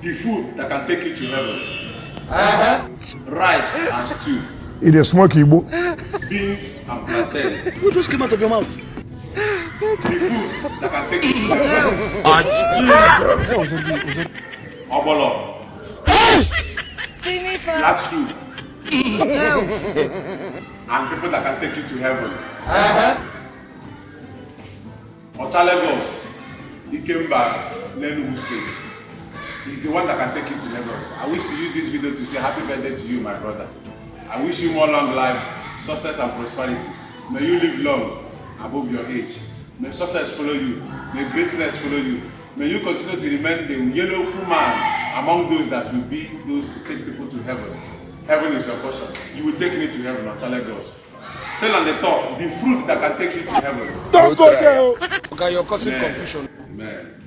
The food that can take you to heaven. Rice and stew. It is smoky, Igbo. Beans and plantain. What just came out of your mouth? The food that can take you to heaven. Obolo. Black soup. And people that can take you to heaven. OCHA Lagos. He came back, Enugu State. He's the one that can take you to Lagos. I wish to use this video to say happy birthday to you, my brother. I wish you more long life, success and prosperity. May you live long above your age. May success follow you. May greatness follow you. May you continue to remain the yellowful man among those that will be those to take people to heaven. Heaven is your portion. You will take me to heaven, OCHA Lagos. Say on the top, the fruit that can take you to heaven. Don't go there. Okay, you're causing confusion. Amen.